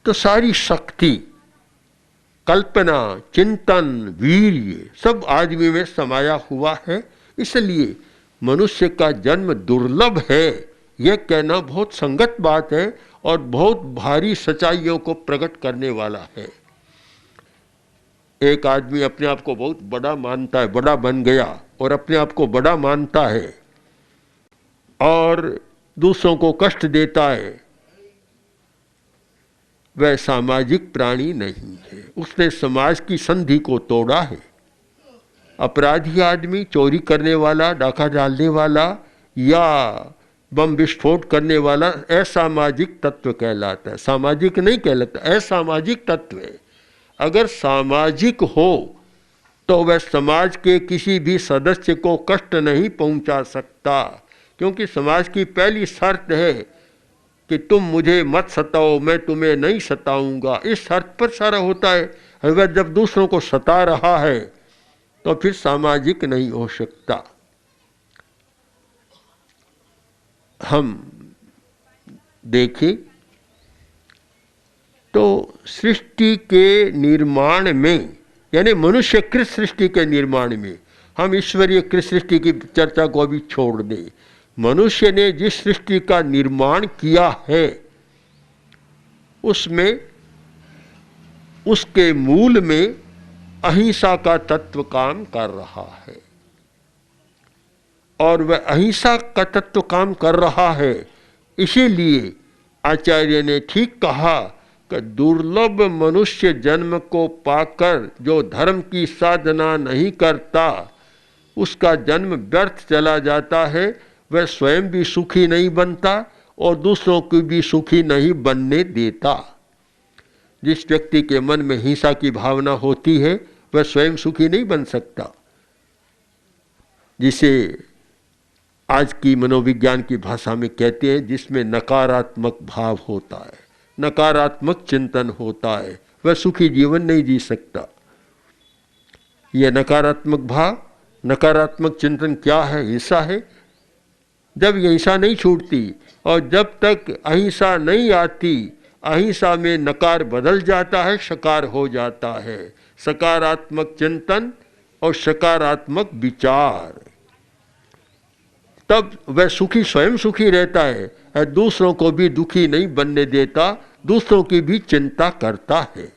तो सारी शक्ति, कल्पना, चिंतन, वीर्य सब आदमी में समाया हुआ है। इसलिए मनुष्य का जन्म दुर्लभ है, यह कहना बहुत संगत बात है और बहुत भारी सच्चाइयों को प्रकट करने वाला है। एक आदमी अपने आप को बहुत बड़ा मानता है, बड़ा बन गया और अपने आप को बड़ा मानता है और दूसरों को कष्ट देता है, वह सामाजिक प्राणी नहीं है, उसने समाज की संधि को तोड़ा है। अपराधी आदमी, चोरी करने वाला, डाका डालने वाला या बम विस्फोट करने वाला असामाजिक तत्व कहलाता है, सामाजिक नहीं कहलाता, असामाजिक तत्व है। अगर सामाजिक हो तो वह समाज के किसी भी सदस्य को कष्ट नहीं पहुंचा सकता, क्योंकि समाज की पहली शर्त है कि तुम मुझे मत सताओ, मैं तुम्हें नहीं सताऊंगा। इस शर्त पर सारा होता है। अगर जब दूसरों को सता रहा है तो फिर सामाजिक नहीं हो सकता। हम देखें तो सृष्टि के निर्माण में, यानी मनुष्यकृत सृष्टि के निर्माण में, हम ईश्वरीय कृत सृष्टि की चर्चा को अभी छोड़ दें। मनुष्य ने जिस सृष्टि का निर्माण किया है उसमें, उसके मूल में अहिंसा का तत्व काम कर रहा है और वह अहिंसा का तत्व काम कर रहा है। इसीलिए आचार्य ने ठीक कहा कि दुर्लभ मनुष्य जन्म को पाकर जो धर्म की साधना नहीं करता उसका जन्म व्यर्थ चला जाता है। वह स्वयं भी सुखी नहीं बनता और दूसरों को भी सुखी नहीं बनने देता। जिस व्यक्ति के मन में हिंसा की भावना होती है वह स्वयं सुखी नहीं बन सकता, जिसे आज की मनोविज्ञान की भाषा में कहते हैं, जिसमें नकारात्मक भाव होता है, नकारात्मक चिंतन होता है, वह सुखी जीवन नहीं जी सकता। यह नकारात्मक भाव, नकारात्मक चिंतन क्या है? हिंसा है। जब ये हिंसा नहीं छूटती और जब तक अहिंसा नहीं आती, अहिंसा में नकार बदल जाता है, सकार हो जाता है। सकारात्मक चिंतन और सकारात्मक विचार, तब वह सुखी स्वयं सुखी रहता है और दूसरों को भी दुखी नहीं बनने देता, दूसरों की भी चिंता करता है।